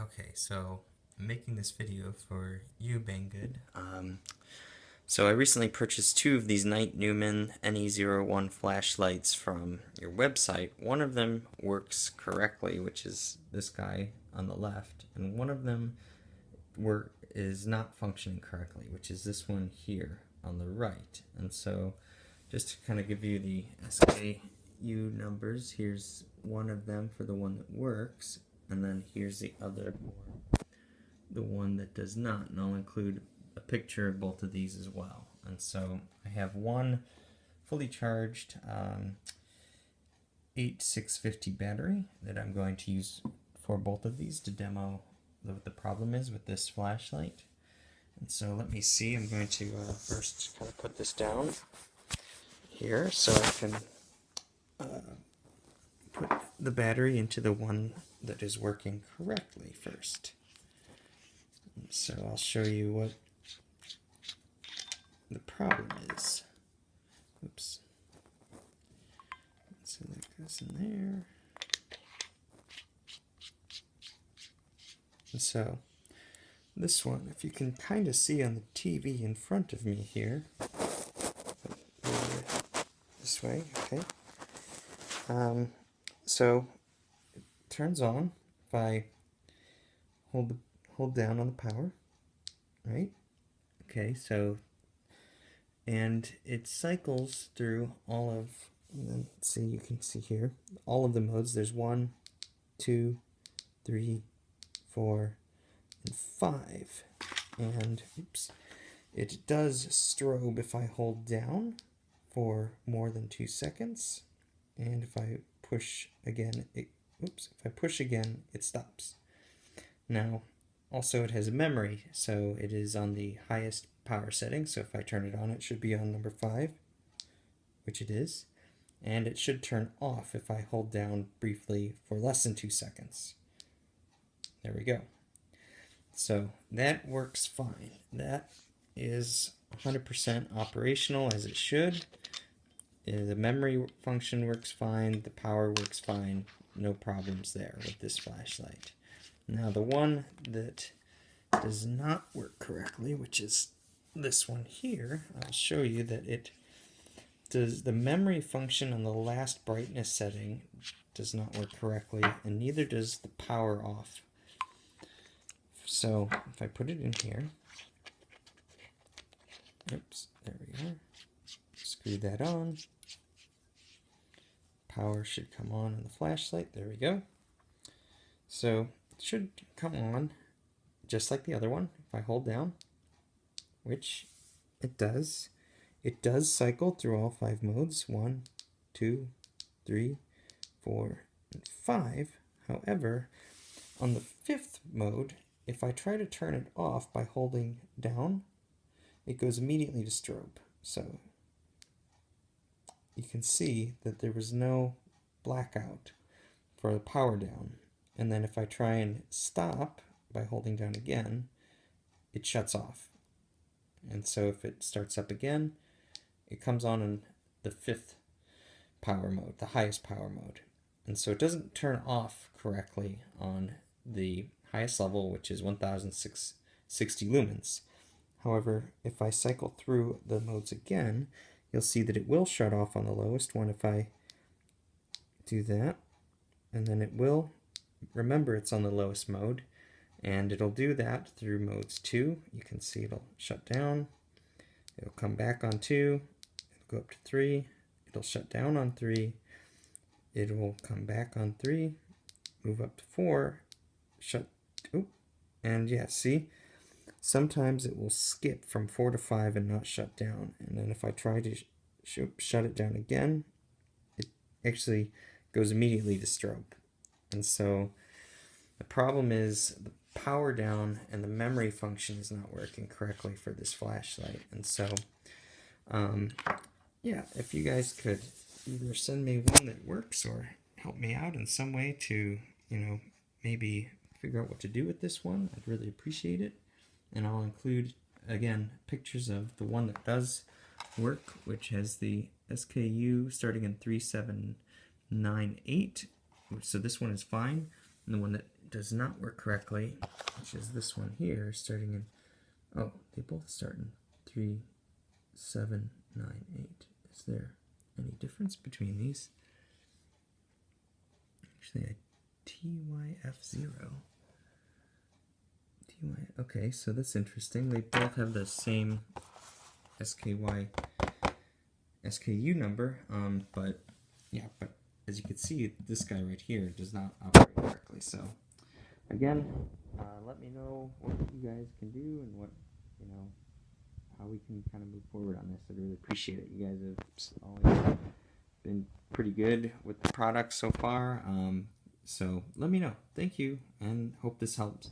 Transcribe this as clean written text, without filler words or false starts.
Okay, so I'm making this video for you, Banggood. So I recently purchased two of these Nitenumen NE01 flashlights from your website. One of them works correctly, which is this guy on the left, and one of them is not functioning correctly, which is this one here on the right. And so just to kind of give you the SKU numbers, here's one of them for the one that works, and then here's the other for the one that does not, and I'll include a picture of both of these as well. And so I have one fully charged 8650 battery that I'm going to use for both of these to demo what the problem is with this flashlight. And so let me see, I'm going to first kind of put this down here so I can put the battery into the one that is working correctly first. And so I'll show you what the problem is. Oops. So that goes in there. And so this one, if you can kind of see on the TV in front of me here, this way, okay. So it turns on if I hold down on the power, right? Okay, so and it cycles through all of, and then see, you can see here all of the modes. There's 1, 2, 3, 4, and 5, and oops, it does strobe if I hold down for more than 2 seconds, and if I push again, if I push again, it stops. Now, also it has memory, so it is on the highest power setting, so if I turn it on, it should be on number 5, which it is, and it should turn off if I hold down briefly for less than 2 seconds. There we go. So that works fine. That is 100% operational as it should. The memory function works fine, the power works fine, no problems there with this flashlight. Now the one that does not work correctly, which is this one here, I'll show you that it does. The memory function on the last brightness setting does not work correctly, and neither does the power off. So if I put it in here, oops, there we are, screw that on, power should come on the flashlight, there we go. So it should come on just like the other one if I hold down, which it does. It does cycle through all 5 modes, 1, 2, 3, 4, and 5. However, on the 5th mode, if I try to turn it off by holding down, it goes immediately to strobe. So you can see that there was no blackout for the power down. And then if I try and stop by holding down again, it shuts off. And so if it starts up again, it comes on in the 5th power mode, the highest power mode. And so it doesn't turn off correctly on the highest level, which is 1060 lumens. However, if I cycle through the modes again, you'll see that it will shut off on the lowest one if I do that. And then it will, remember it's on the lowest mode, and it'll do that through modes 2. You can see it'll shut down, it'll come back on 2, it'll go up to 3, it'll shut down on 3, it will come back on 3, move up to 4, shut, and yeah, see, sometimes it will skip from 4 to 5 and not shut down, and then if I try to shut it down again, it actually goes immediately to strobe. And so the problem is the power down and the memory function is not working correctly for this flashlight. And so yeah, if you guys could either send me one that works or help me out in some way to, maybe figure out what to do with this one, I'd really appreciate it. And I'll include, again, pictures of the one that does work, which has the SKU starting in 3798. So this one is fine. And the one that does not work correctly, which is this one here, starting in, oh, they both start in 3, 7, 9, 8. Is there any difference between these? Actually, a TYF0. Okay, so that's interesting. They both have the same SKU number, but yeah, but as you can see, this guy right here does not operate correctly. So again, let me know what you guys can do and what, how we can kind of move forward on this. I'd really appreciate it. You guys have always been pretty good with the product so far. So let me know. Thank you, and hope this helps.